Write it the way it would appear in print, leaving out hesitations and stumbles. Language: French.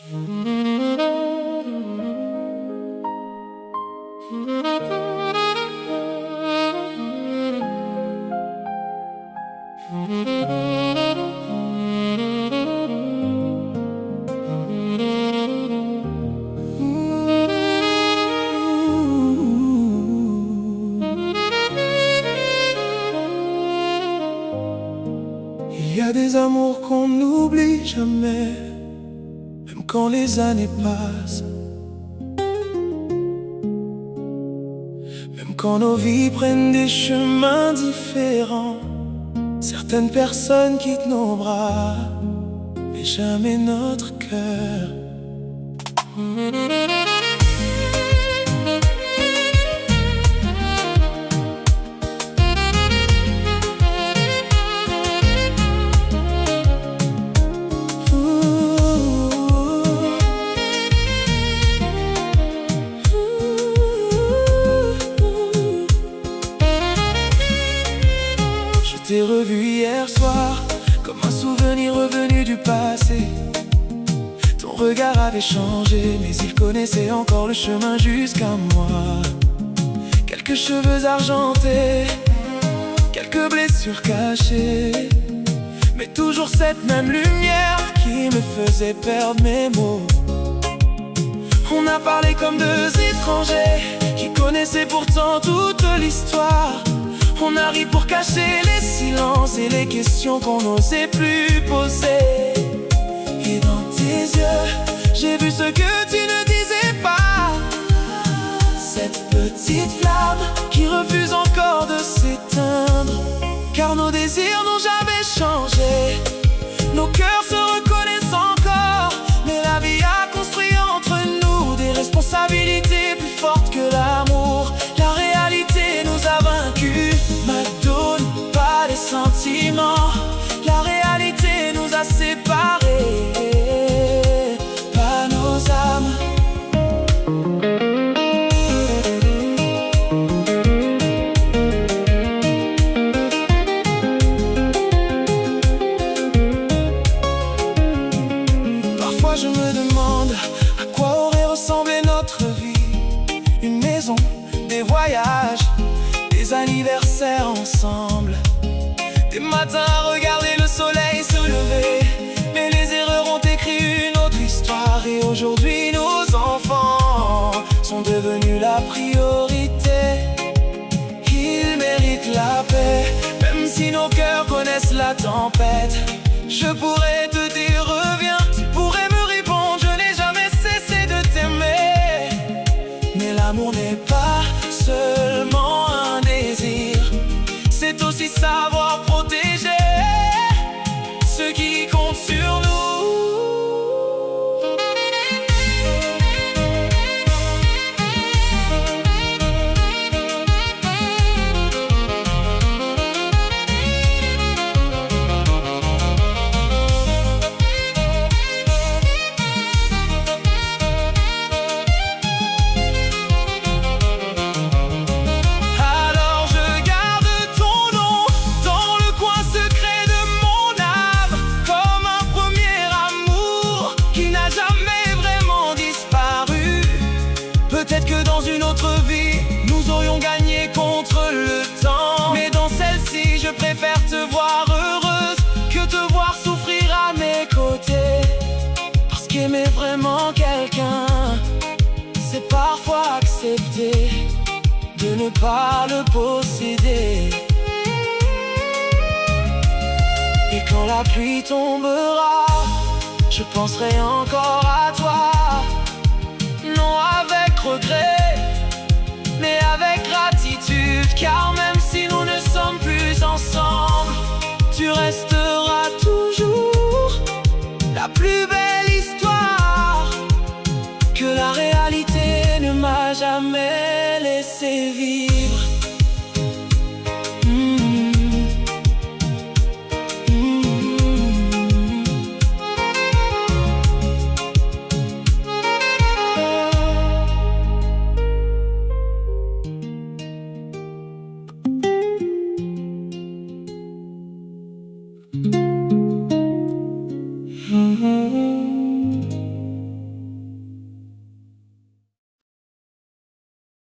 Il y a des amours qu'on n'oublie jamais, même quand les années passent, même quand nos vies prennent des chemins différents. Certaines personnes quittent nos bras, mais jamais notre cœur. Je t'ai revu hier soir, comme un souvenir revenu du passé. Ton regard avait changé, mais il connaissait encore le chemin jusqu'à moi. Quelques cheveux argentés, quelques blessures cachées, mais toujours cette même lumière qui me faisait perdre mes mots. On a parlé comme deux étrangers qui connaissaient pourtant toute l'histoire. On a ri pour cacher les silences et les questions qu'on n'osait plus poser. Et dans tes yeux, j'ai vu ce que tu ne disais pas. Cette petite flamme qui refuse encore de s'éteindre. Car nos désirs n'ont jamais changé, nos cœurs se reconnaissent encore. Mais la vie a construit entre nous des responsabilités plus fortes que l'amour. La réalité nous a vaincus. M'adonne pas les sentiments, la réalité nous a séparés, pas nos âmes. Parfois je me demande à quoi aurait ressemblé notre vie. Une maison, des voyages, des anniversaires ensemble, des matins à regarder le soleil se lever. Mais les erreurs ont écrit une autre histoire. Et aujourd'hui nos enfants sont devenus la priorité. Ils méritent la paix, même si nos cœurs connaissent la tempête. Je pourrais te dire reviens, tu pourrais me répondre je n'ai jamais cessé de t'aimer. Mais l'amour n'est pas seulement un désir, c'est aussi savoir protéger ceux qui comptent sur nous. Peut-être que dans une autre vie, nous aurions gagné contre le temps. Mais dans celle-ci, je préfère te voir heureuse que te voir souffrir à mes côtés. Parce qu'aimer vraiment quelqu'un, c'est parfois accepter de ne pas le posséder. Et quand la pluie tombera, je penserai encore à toi. Non avec regret.